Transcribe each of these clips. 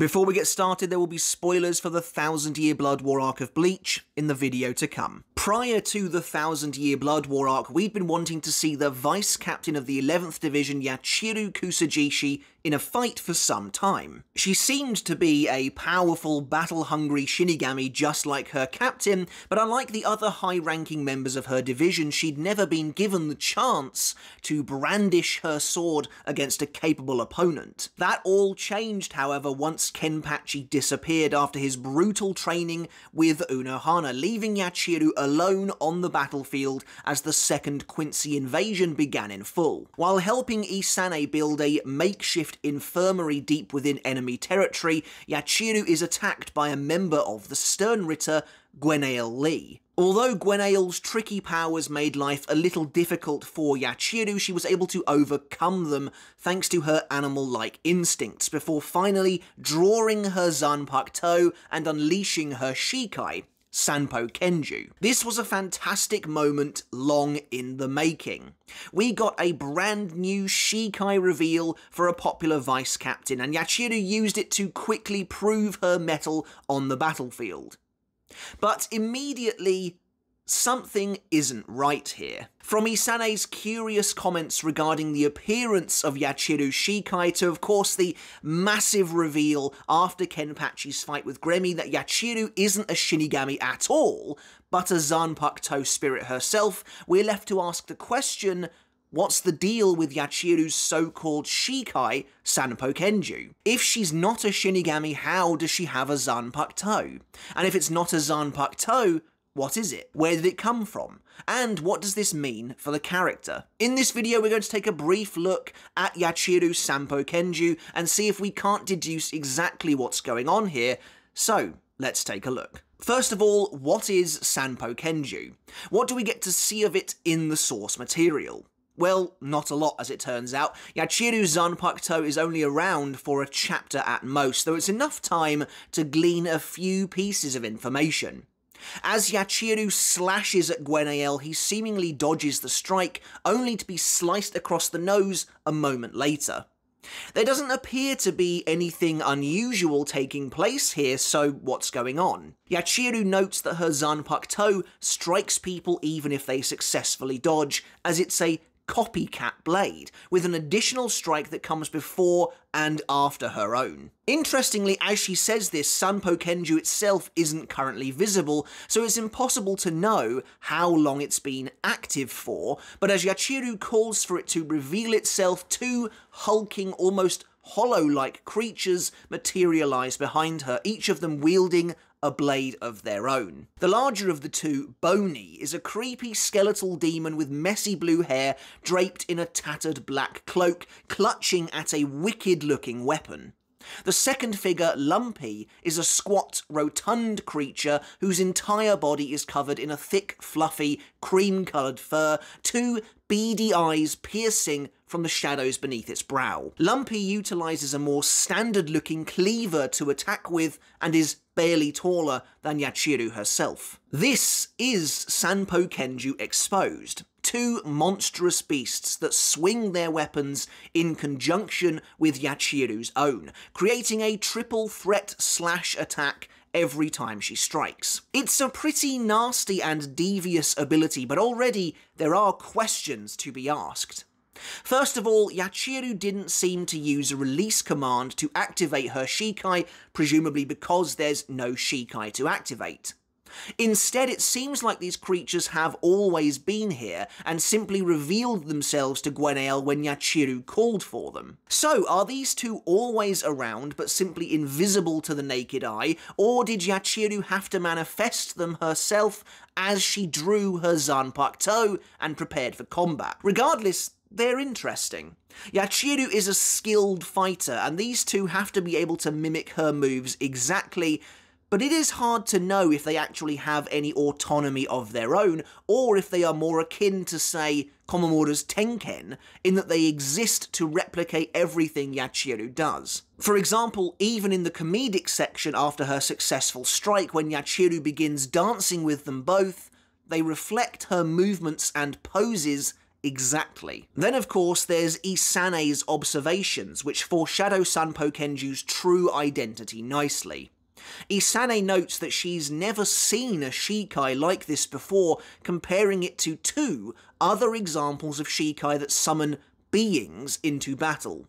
Before we get started, there will be spoilers for the 1000-Year Blood War arc of Bleach in the video to come. Prior to the 1000-Year Blood War arc, we'd been wanting to see the Vice Captain of the 11th Division, Yachiru Kusajishi, in a fight for some time. She seemed to be a powerful, battle-hungry Shinigami just like her captain, but unlike the other high-ranking members of her division, she'd never been given the chance to brandish her sword against a capable opponent. That all changed, however, once Kenpachi disappeared after his brutal training with Unohana, leaving Yachiru alone on the battlefield as the second Quincy invasion began in full. While helping Isane build a makeshift infirmary deep within enemy territory, Yachiru is attacked by a member of the Stern Ritter, Gwenael Lee. Although Gwenael's tricky powers made life a little difficult for Yachiru, she was able to overcome them thanks to her animal-like instincts, before finally drawing her Zanpakuto and unleashing her Shikai, Sanpo Kenju. This was a fantastic moment long in the making. We got a brand new Shikai reveal for a popular vice captain, and Yachiru used it to quickly prove her mettle on the battlefield. But immediately, something isn't right here. From Isane's curious comments regarding the appearance of Yachiru's Shikai to, of course, the massive reveal after Kenpachi's fight with Gremmy that Yachiru isn't a Shinigami at all, but a Zanpakuto spirit herself, we're left to ask the question, what's the deal with Yachiru's so-called Shikai, Sanpo Kenju? If she's not a Shinigami, how does she have a Zanpakuto? And if it's not a Zanpakuto, what is it? Where did it come from? And what does this mean for the character? In this video, we're going to take a brief look at Yachiru's Sanpo Kenju and see if we can't deduce exactly what's going on here. So, let's take a look. First of all, what is Sanpo Kenju? What do we get to see of it in the source material? Well, not a lot, as it turns out. Yachiru's Zanpakuto is only around for a chapter at most, though it's enough time to glean a few pieces of information. As Yachiru slashes at Gwenael, he seemingly dodges the strike, only to be sliced across the nose a moment later. There doesn't appear to be anything unusual taking place here, so what's going on? Yachiru notes that her Zanpakuto strikes people even if they successfully dodge, as it's a copycat blade, with an additional strike that comes before and after her own. Interestingly, as she says this, Sanpo Kenju itself isn't currently visible, so it's impossible to know how long it's been active for, but as Yachiru calls for it to reveal itself, two hulking, almost hollow-like creatures materialise behind her, each of them wielding a blade of their own. The larger of the two, Bony, is a creepy skeletal demon with messy blue hair draped in a tattered black cloak, clutching at a wicked-looking weapon. The second figure, Lumpy, is a squat, rotund creature whose entire body is covered in a thick, fluffy, cream-coloured fur, two beady eyes piercing from the shadows beneath its brow. Lumpy utilises a more standard-looking cleaver to attack with and is barely taller than Yachiru herself. This is Sanpo Kenju exposed. Two monstrous beasts that swing their weapons in conjunction with Yachiru's own, creating a triple threat slash attack every time she strikes. It's a pretty nasty and devious ability, but already there are questions to be asked. First of all, Yachiru didn't seem to use a release command to activate her Shikai, presumably because there's no Shikai to activate. Instead, it seems like these creatures have always been here and simply revealed themselves to Gwenael when Yachiru called for them. So, are these two always around but simply invisible to the naked eye, or did Yachiru have to manifest them herself as she drew her Zanpakuto and prepared for combat? Regardless, they're interesting. Yachiru is a skilled fighter, and these two have to be able to mimic her moves exactly, but it is hard to know if they actually have any autonomy of their own, or if they are more akin to, say, Komamura's Tenken, in that they exist to replicate everything Yachiru does. For example, even in the comedic section after her successful strike, when Yachiru begins dancing with them both, they reflect her movements and poses exactly. Then of course there's Isane's observations, which foreshadow Sanpo Kenju's true identity nicely. Isane notes that she's never seen a Shikai like this before, comparing it to 2 other examples of Shikai that summon beings into battle.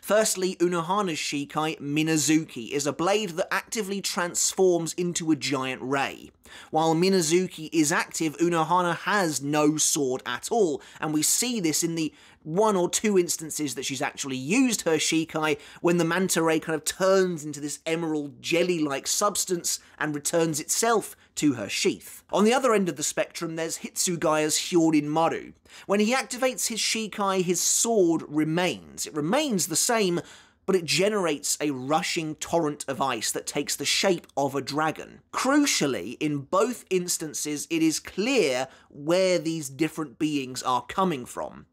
Firstly, Unohana's Shikai, Minazuki, is a blade that actively transforms into a giant ray. While Minazuki is active, Unohana has no sword at all, and we see this in the 1 or 2 instances that she's actually used her Shikai, when the manta ray kind of turns into this emerald jelly-like substance and returns itself to her sheath. On the other end of the spectrum, there's Hitsugaya's Hyorin Maru. When he activates his Shikai, his sword remains. It remains the same, but it generates a rushing torrent of ice that takes the shape of a dragon. Crucially, in both instances, it is clear where these different beings are coming from.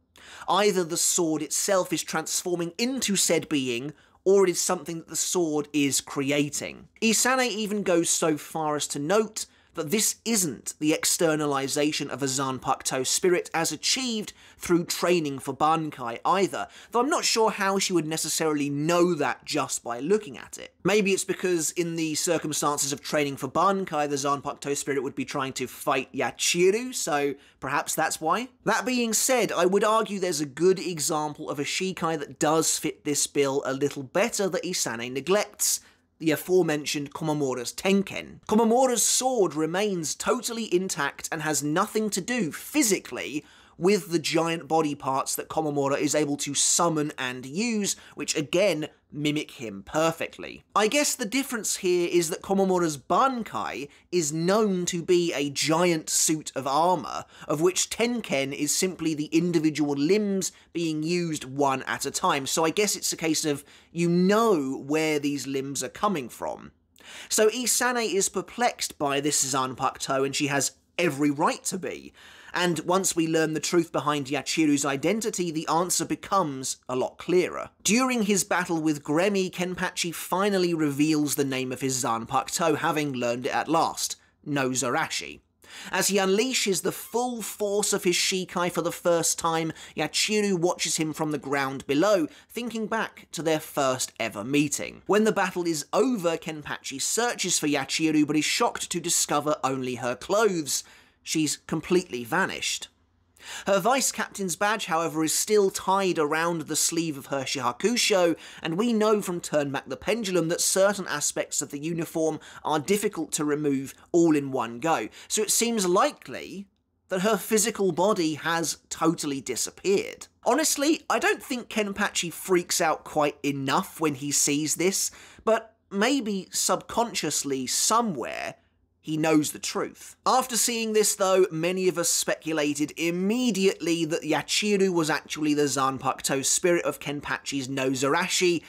Either the sword itself is transforming into said being, or it is something that the sword is creating. Isane even goes so far as to note that this isn't the externalization of a Zanpakuto spirit as achieved through training for Bankai either, though I'm not sure how she would necessarily know that just by looking at it. Maybe it's because in the circumstances of training for Bankai, the Zanpakuto spirit would be trying to fight Yachiru, so perhaps that's why. That being said, I would argue there's a good example of a Shikai that does fit this bill a little better that Isane neglects: the aforementioned Komamura's Tenken. Komamura's sword remains totally intact and has nothing to do, physically, with the giant body parts that Komamura is able to summon and use, which again mimic him perfectly. I guess the difference here is that Komamura's Bankai is known to be a giant suit of armour, of which Tenken is simply the individual limbs being used one at a time, so I guess it's a case of you know where these limbs are coming from. So Isane is perplexed by this Zanpakuto, and she has every right to be. And once we learn the truth behind Yachiru's identity, the answer becomes a lot clearer. During his battle with Gremmy, Kenpachi finally reveals the name of his Zanpakuto, having learned it at last: Nozarashi. As he unleashes the full force of his Shikai for the first time, Yachiru watches him from the ground below, thinking back to their first ever meeting. When the battle is over, Kenpachi searches for Yachiru, but is shocked to discover only her clothes. She's completely vanished. Her vice captain's badge, however, is still tied around the sleeve of her shihakusho, and we know from Turn Back the Pendulum that certain aspects of the uniform are difficult to remove all in one go, so it seems likely that her physical body has totally disappeared. Honestly, I don't think Kenpachi freaks out quite enough when he sees this, but maybe subconsciously somewhere he knows the truth. After seeing this though, many of us speculated immediately that Yachiru was actually the Zanpakuto spirit of Kenpachi's Nozarashi,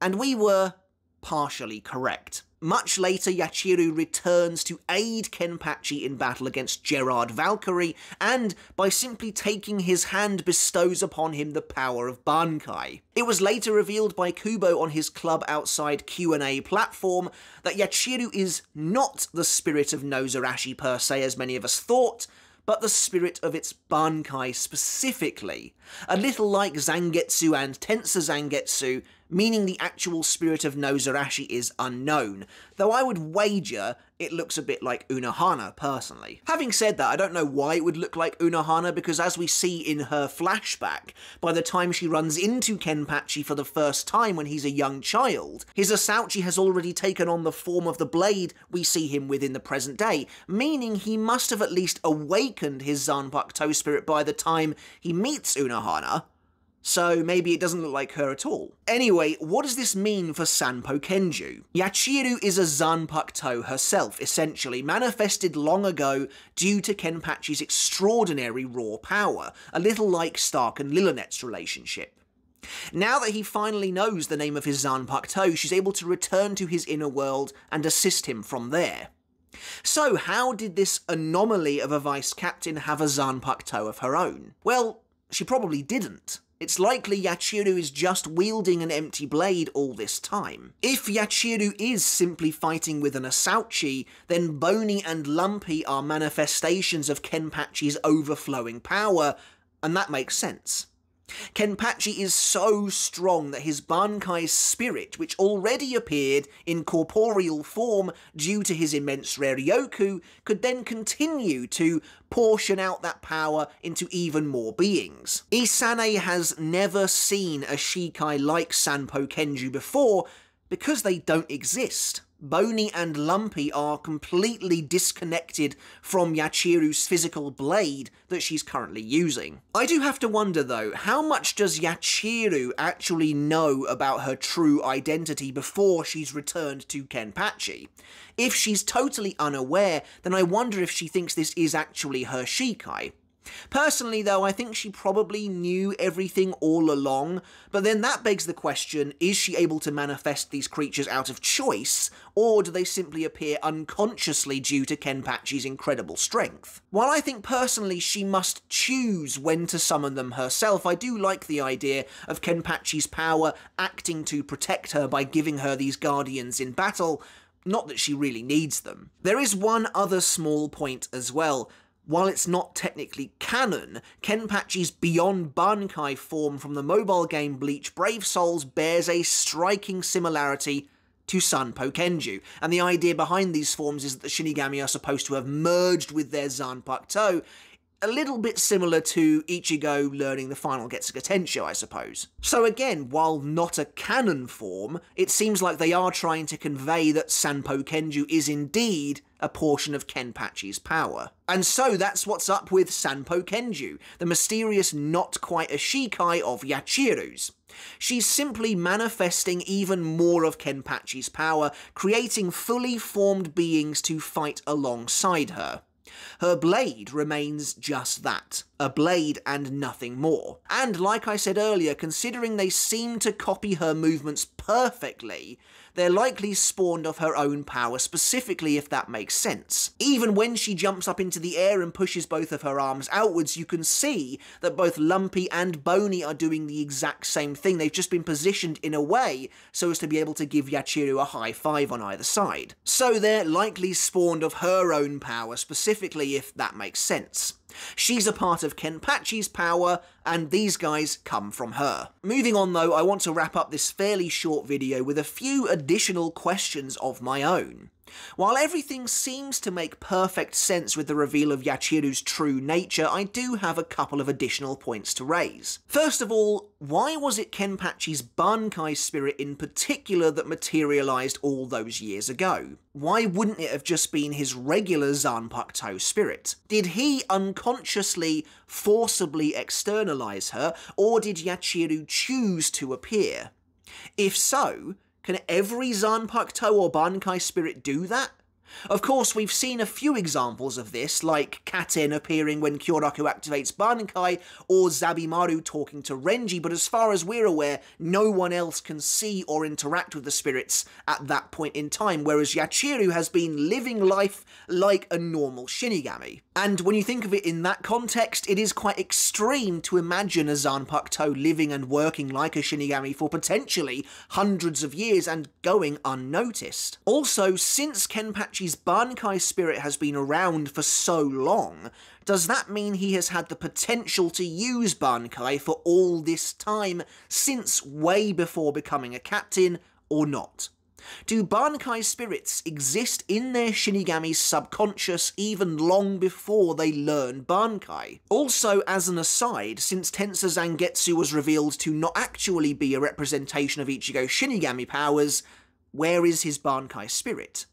and we were partially correct. Much later, Yachiru returns to aid Kenpachi in battle against Gerard Valkyrie, and by simply taking his hand bestows upon him the power of Bankai. It was later revealed by Kubo on his club outside Q&A platform that Yachiru is not the spirit of Nozarashi per se, as many of us thought, but the spirit of its Bankai specifically. A little like Zangetsu and Tensa Zangetsu, meaning the actual spirit of Nozarashi is unknown, though I would wager it looks a bit like Unohana, personally. Having said that, I don't know why it would look like Unohana, because as we see in her flashback, by the time she runs into Kenpachi for the first time when he's a young child, his Asauchi has already taken on the form of the blade we see him with in the present day, meaning he must have at least awakened his Zanpakuto spirit by the time he meets Unohana, so maybe it doesn't look like her at all. Anyway, what does this mean for Sanpo Kenju? Yachiru is a Zanpakuto herself, essentially, manifested long ago due to Kenpachi's extraordinary raw power, a little like Stark and Lillinet's relationship. Now that he finally knows the name of his Zanpakuto, she's able to return to his inner world and assist him from there. So how did this anomaly of a vice captain have a Zanpakuto of her own? Well, she probably didn't. It's likely Yachiru is just wielding an empty blade all this time. If Yachiru is simply fighting with an Asauchi, then Bony and Lumpy are manifestations of Kenpachi's overflowing power, and that makes sense. Kenpachi is so strong that his Bankai spirit, which already appeared in corporeal form due to his immense Reryoku, could then continue to portion out that power into even more beings. Isane has never seen a Shikai like Sanpo Kenju before because they don't exist. Bony and Lumpy are completely disconnected from Yachiru's physical blade that she's currently using. I do have to wonder though, how much does Yachiru actually know about her true identity before she's returned to Kenpachi? If she's totally unaware, then I wonder if she thinks this is actually her Shikai. Personally though, I think she probably knew everything all along, but then that begs the question, is she able to manifest these creatures out of choice, or do they simply appear unconsciously due to Kenpachi's incredible strength? While I think personally she must choose when to summon them herself, I do like the idea of Kenpachi's power acting to protect her by giving her these guardians in battle, not that she really needs them. There is one other small point as well. While it's not technically canon, Kenpachi's Beyond Bankai form from the mobile game Bleach Brave Souls bears a striking similarity to Sanpo Kenju, and the idea behind these forms is that the Shinigami are supposed to have merged with their Zanpakuto, a little bit similar to Ichigo learning the final Getsuga Tensho, I suppose. So again, while not a canon form, it seems like they are trying to convey that Sanpo Kenju is indeed a portion of Kenpachi's power. And so that's what's up with Sanpo Kenju, the mysterious not quite a Shikai of Yachiru's. She's simply manifesting even more of Kenpachi's power, creating fully formed beings to fight alongside her. Her blade remains just that, a blade and nothing more. And like I said earlier, considering they seem to copy her movements perfectly, they're likely spawned of her own power specifically, if that makes sense. Even when she jumps up into the air and pushes both of her arms outwards, you can see that both Lumpy and Bony are doing the exact same thing. They've just been positioned in a way so as to be able to give Yachiru a high five on either side. So they're likely spawned of her own power specifically, if that makes sense. She's a part of Kenpachi's power, and these guys come from her. Moving on though, I want to wrap up this fairly short video with a few additional questions of my own. While everything seems to make perfect sense with the reveal of Yachiru's true nature, I do have a couple of additional points to raise. First of all, why was it Kenpachi's Bankai spirit in particular that materialized all those years ago? Why wouldn't it have just been his regular Zanpakuto spirit? Did he unconsciously, forcibly externalize her, or did Yachiru choose to appear? If so, can every Zanpakuto or Bankai spirit do that? Of course, we've seen a few examples of this, like Katen appearing when Kyoraku activates Bankai, or Zabimaru talking to Renji, but as far as we're aware, no one else can see or interact with the spirits at that point in time, whereas Yachiru has been living life like a normal Shinigami. And when you think of it in that context, it is quite extreme to imagine a Zanpakuto living and working like a Shinigami for potentially hundreds of years and going unnoticed. Also, since Kenpachi's Bankai spirit has been around for so long, does that mean he has had the potential to use Bankai for all this time, since way before becoming a captain, or not? Do Bankai spirits exist in their Shinigami's subconscious even long before they learn Bankai? Also, as an aside, since Tensa Zangetsu was revealed to not actually be a representation of Ichigo's Shinigami powers, where is his Bankai spirit?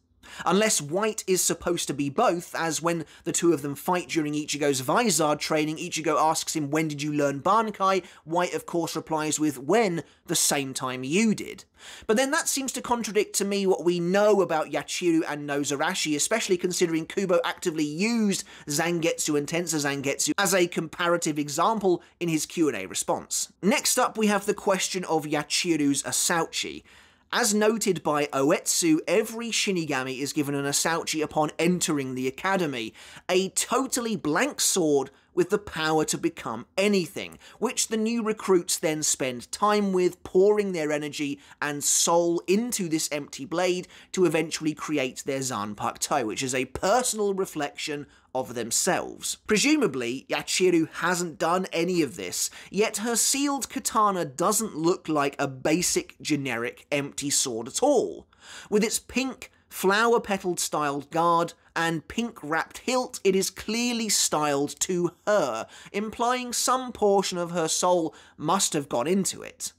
Unless White is supposed to be both, as when the two of them fight during Ichigo's Vizard training, Ichigo asks him, "When did you learn Bankai?" White of course replies with, "When? The same time you did." But then that seems to contradict to me what we know about Yachiru and Nozarashi, especially considering Kubo actively used Zangetsu and Tensa Zangetsu as a comparative example in his Q&A response. Next up, we have the question of Yachiru's Asauchi. As noted by Oetsu, every Shinigami is given an Asauchi upon entering the academy, a totally blank sword with the power to become anything, which the new recruits then spend time with, pouring their energy and soul into this empty blade to eventually create their Zanpakuto, which is a personal reflection of themselves. Presumably, Yachiru hasn't done any of this, yet her sealed katana doesn't look like a basic, generic, empty sword at all. With its pink, flower-petaled styled guard and pink-wrapped hilt, it is clearly styled to her, implying some portion of her soul must have gone into it.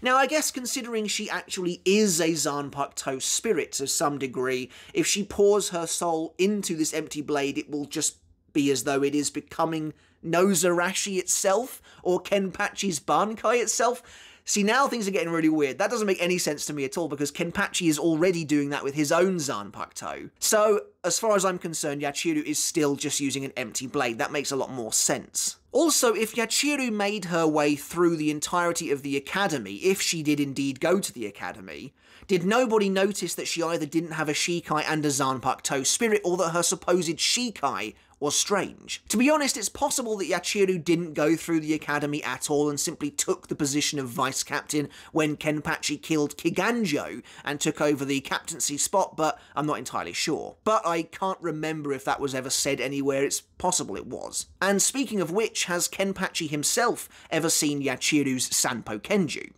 Now, I guess considering she actually is a Zanpakuto spirit to some degree, if she pours her soul into this empty blade, it will just be as though it is becoming Nozarashi itself, or Kenpachi's Bankai itself. See, now things are getting really weird. That doesn't make any sense to me at all, because Kenpachi is already doing that with his own Zanpakuto. So, as far as I'm concerned, Yachiru is still just using an empty blade. That makes a lot more sense. Also, if Yachiru made her way through the entirety of the academy, if she did indeed go to the academy, did nobody notice that she either didn't have a Shikai and a Zanpakuto spirit, or that her supposed Shikai was strange? To be honest, it's possible that Yachiru didn't go through the academy at all and simply took the position of vice captain when Kenpachi killed Kiganjo and took over the captaincy spot, but I'm not entirely sure. But I can't remember if that was ever said anywhere. It's possible it was. And speaking of which, has Kenpachi himself ever seen Yachiru's Sanpo Kenju?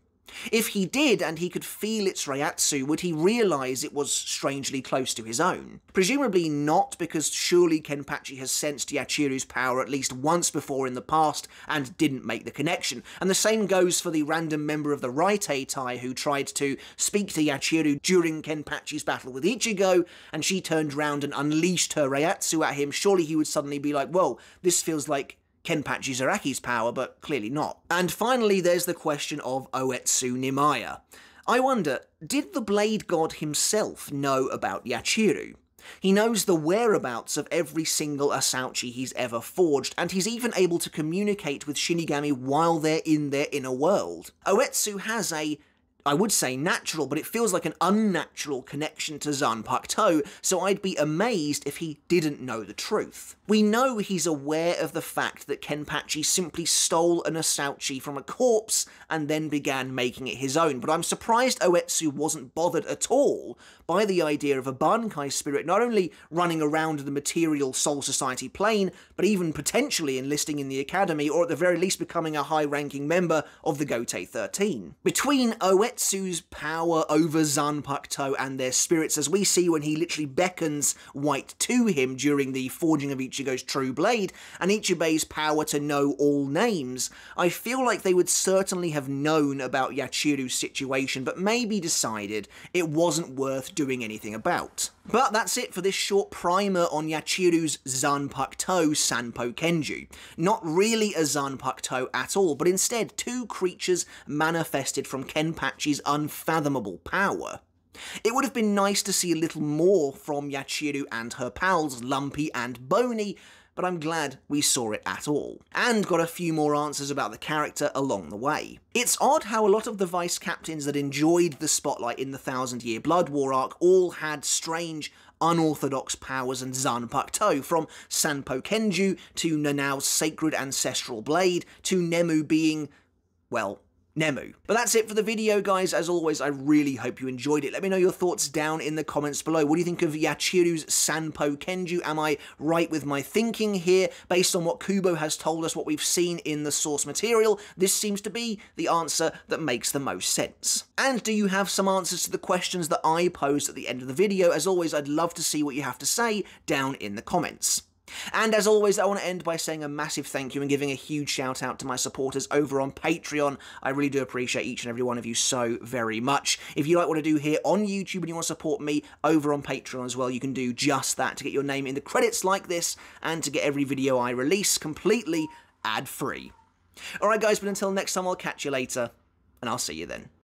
If he did, and he could feel its Reiatsu, would he realise it was strangely close to his own? Presumably not, because surely Kenpachi has sensed Yachiru's power at least once before in the past and didn't make the connection. And the same goes for the random member of the Raiteitai who tried to speak to Yachiru during Kenpachi's battle with Ichigo, and she turned round and unleashed her Reiatsu at him. Surely he would suddenly be like, whoa, this feels like Kenpachi Zaraki's power, but clearly not. And finally, there's the question of Oetsu Nimaya. I wonder, did the Blade God himself know about Yachiru? He knows the whereabouts of every single Asauchi he's ever forged, and he's even able to communicate with Shinigami while they're in their inner world. Oetsu has a, I would say natural, but it feels like an unnatural connection to Zanpakuto, so I'd be amazed if he didn't know the truth. We know he's aware of the fact that Kenpachi simply stole an Asauchi from a corpse and then began making it his own, but I'm surprised Oetsu wasn't bothered at all by the idea of a Bankai spirit not only running around the material Soul Society plane, but even potentially enlisting in the academy, or at the very least becoming a high-ranking member of the Gotei 13. Between Oetsu's power over Zanpakuto and their spirits, as we see when he literally beckons White to him during the forging of Ichigo's true blade, and Ichibei's power to know all names, I feel like they would certainly have known about Yachiru's situation, but maybe decided it wasn't worth doing anything about. But that's it for this short primer on Yachiru's Zanpakuto Sanpo Kenju. Not really a Zanpakuto at all, but instead two creatures manifested from Kenpachi's unfathomable power. It would have been nice to see a little more from Yachiru and her pals, Lumpy and Bony, but I'm glad we saw it at all, and got a few more answers about the character along the way. It's odd how a lot of the vice captains that enjoyed the spotlight in the 1000 Year Blood War arc all had strange, unorthodox powers and Zanpakuto, from Sanpo Kenju to Nanao's sacred ancestral blade to Nemu being, well, Nemu. But that's it for the video, guys. As always, I really hope you enjoyed it. Let me know your thoughts down in the comments below. What do you think of Yachiru's Sanpo Kenju? Am I right with my thinking here? Based on what Kubo has told us, what we've seen in the source material, this seems to be the answer that makes the most sense. And do you have some answers to the questions that I posed at the end of the video? As always, I'd love to see what you have to say down in the comments. And as always, I want to end by saying a massive thank you and giving a huge shout out to my supporters over on Patreon. I really do appreciate each and every one of you so very much. If you like what I do here on YouTube and you want to support me over on Patreon as well, you can do just that to get your name in the credits like this and to get every video I release completely ad-free. Alright guys, but until next time, I'll catch you later, and I'll see you then.